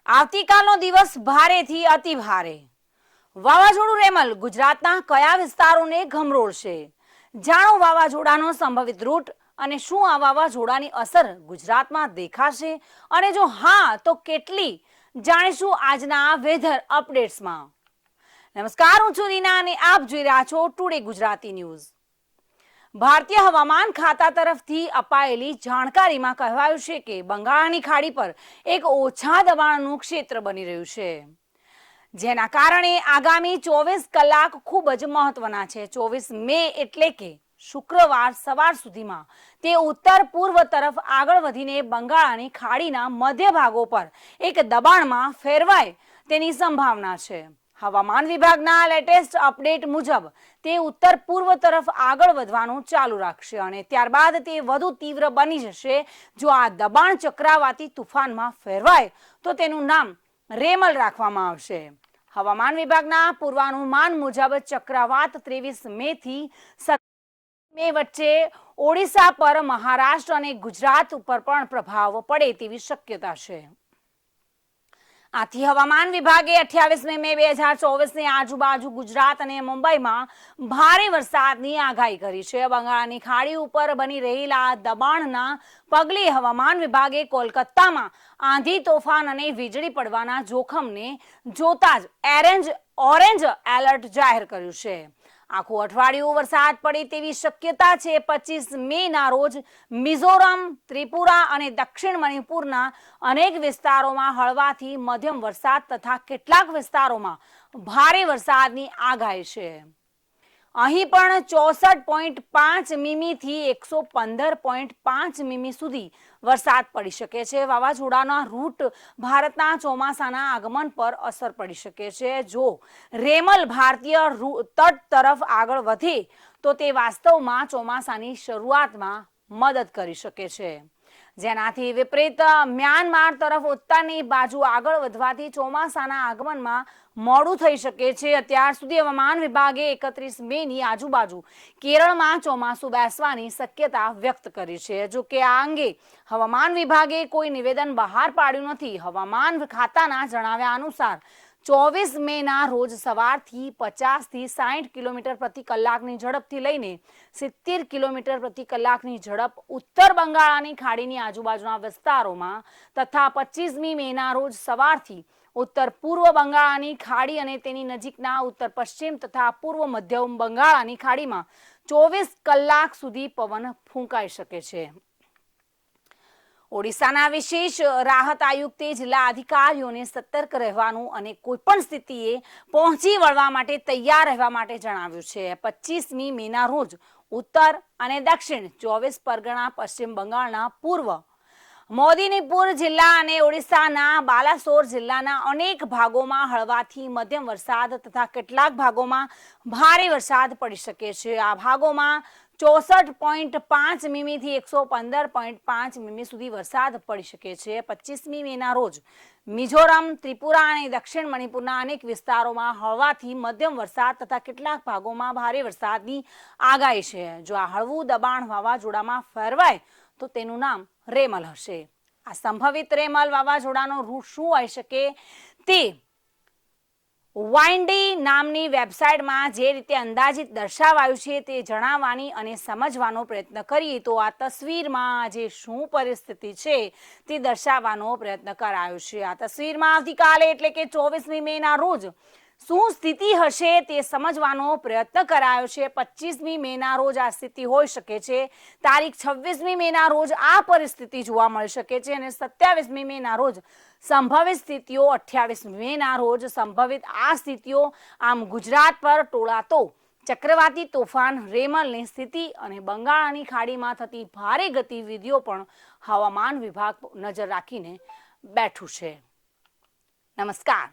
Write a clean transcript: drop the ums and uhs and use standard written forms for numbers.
આવતીકાલનો દિવસ ભારેથી અતિ ભારે. વાવાઝોડું રેમલ ગુજરાતના કયા વિસ્તારોને ગમરોળશે? જાણો વાવાઝોડાનો સંભવિત રૂટ અને શું આ વાવાઝોડાની અસર ગુજરાતમાં દેખાશે, અને જો હા તો કેટલી, જાણીશું આજના વેધર અપડેટ્સમાં. નમસ્કાર, હું છું રીના અને આપ જોઈ રહ્યા છો ટુડે ગુજરાતી ન્યૂઝ. ભારતીય હવામાન ખાતા તરફથી અપાયેલી જાણકારીમાં કહેવાયું છે કે બંગાળની ખાડી પર એક ઓછા દબાણનું ક્ષેત્ર બની રહ્યું છે, જેના કારણે આગામી 24 કલાક ખૂબ જ મહત્વના છે. 24 મે એટલે કે શુક્રવાર સવાર સુધીમાં તે ઉત્તર પૂર્વ તરફ આગળ વધીને બંગાળની ખાડીના મધ્ય ભાગો પર એક દબાણમાં ફેરવાય તેની સંભાવના છે. હવામાન વિભાગના લેટેસ્ટ અપડેટ મુજબ તે ઉત્તર પૂર્વ તરફ આગળ વધવાનું ચાલુ રાખશે અને ત્યારબાદ તે વધુ તીવ્ર બની જશે. જો આ દબાણ ચક્રવાતી તુફાનમાં ફેરવાય તો તેનું નામ રેમલ રાખવામાં આવશે. હવામાન વિભાગના પૂર્વાનુમાન મુજબ ચક્રવાત 23 મે થી 27 મે વચ્ચે ઓડિશા પર, મહારાષ્ટ્ર અને ગુજરાત ઉપર પણ પ્રભાવ પડે તેવી શક્યતા છે. આથી હવામાન વિભાગે 28 મે 2024ની આજુબાજુ ગુજરાત અને મુંબઈમાં ભારે વરસાદની આગાહી કરી છે. બંગાળની ખાડી ઉપર બની રહેલા દબાણના પગલે હવામાન વિભાગે કોલકાતામાં આંધી, તોફાન અને વીજળી પડવાના જોખમને જોતા જ ઓરેન્જ એલર્ટ જાહેર કર્યું છે. આખું અઠવાડિયું વરસાદ પડે તેવી શક્યતા છે. 25 મેના રોજ મિઝોરમ, ત્રિપુરા અને દક્ષિણ મણિપુરના અનેક વિસ્તારોમાં હળવાથી મધ્યમ વરસાદ તથા કેટલાક વિસ્તારોમાં ભારે વરસાદની આગાહી છે. અહીં પણ 64.5 મીમીથી 115.5 મીમી સુધી વરસાદ પડી શકે છે. વાવાઝોડાના રૂટ ભારતના ચોમાસાના આગમન પર અસર પડી શકે છે. જો રેમલ ભારતીય તટ તરફ આગળ વધે તો તે વાસ્તવમાં ચોમાસાની શરૂઆતમાં મદદ કરી શકે છે. જેનાથી વિપરીત મ્યાનમાર તરફ ઉત્તરની બાજુ આગળ વધવાથી ચોમાસાના આગમનમાં મોડું થઈ શકે છે. અત્યાર સુધી હવામાન વિભાગે 31 મેની આજુબાજુ કેરળમાં ચોમાસું બેસવાની શક્યતા વ્યક્ત કરી છે. જો કે આ અંગે હવામાન વિભાગે કોઈ નિવેદન બહાર પાડ્યું નથી. હવામાન ખાતાના જણાવ્યા અનુસાર 24 મેના રોજ સવારથી 50 થી 60 કિલોમીટર પ્રતિ કલાકની ઝડપથી લઈને 70 કિલોમીટર પ્રતિ કલાકની ઝડપ ઉત્તર બંગાળની ખાડીની આજુબાજુના વિસ્તારોમાં તથા 25મી મેના રોજ સવારથી ઉત્તર પૂર્વ બંગાળની ખાડી અને તેની નજીકના ઉત્તર પશ્ચિમ તથા પૂર્વ મધ્ય બંગાળની ખાડીમાં 24 કલાક સુધી પવન ફૂંકાઈ શકે છે. ઓડિશાના વિશેષ રાહત આયુક્તે જિલ્લા અધિકારીઓને સતર્ક રહેવાનું અને કોઈપણ સ્થિતિએ પહોંચી વળવા માટે તૈયાર રહેવા માટે જણાવ્યું છે. 25મી મેના રોજ ઉત્તર અને દક્ષિણ 24 પરગણા, પશ્ચિમ બંગાળના પૂર્વ મોદિનીપુર જિલ્લા અને ઓડિશાના બાલાસોર જિલ્લાના અનેક ભાગોમાં હળવાથી મધ્યમ વરસાદ તથા કેટલાક ભાગોમાં ભારે વરસાદ પડી શકે છે. આ ભાગોમાં 64.5 મીમીથી 115.5 મીમી સુધી વરસાદ પડી શકે છે. 25મી મેના રોજ મિઝોરમ, ત્રિપુરા અને દક્ષિણ મણિપુરના અનેક વિસ્તારોમાં હળવાથી મધ્યમ વરસાદ તથા કેટલાક ભાગોમાં ભારે વરસાદની આગાહી છે. જો આ હળવું દબાણ વાવાઝોડામાં ફેરવાય તો તેનું નામ રેમલ હશે. આ સંભવિત રેમલ વાવાઝોડાનો રૂટ શું હોઈ શકે તે વાઇન્ડી નામની વેબસાઇટમાં જે રીતે અંદાજિત દર્શાવાયું છે તે જણાવવાની અને સમજવાનો પ્રયત્ન કરીએ તો આ તસવીરમાં જે શું પરિસ્થિતિ છે તે દર્શાવવાનો પ્રયત્ન કરાયો છે. આ તસવીરમાં આવતીકાલે એટલે કે 24મી મેના રોજ શું સ્થિતિ હશે તે સમજવાનો પ્રયત્ન કરાયો છે. 25મી મેના રોજ આ સ્થિતિ હોઈ શકે છે. તારીખ 26મી મેના રોજ આ પરિસ્થિતિ જોવા મળી શકે છે અને 27મી મેના રોજ સંભવિત સ્થિતિઓ, 28મી મેના રોજ સંભવિત આ સ્થિતિઓ. આમ ગુજરાત પર ટોળાતો ચક્રવાતી તોફાન રેમલની સ્થિતિ અને બંગાળની ખાડીમાં થતી ભારે ગતિવિધિઓ પણ હવામાન વિભાગ નજર રાખીને બેઠું છે. નમસ્કાર.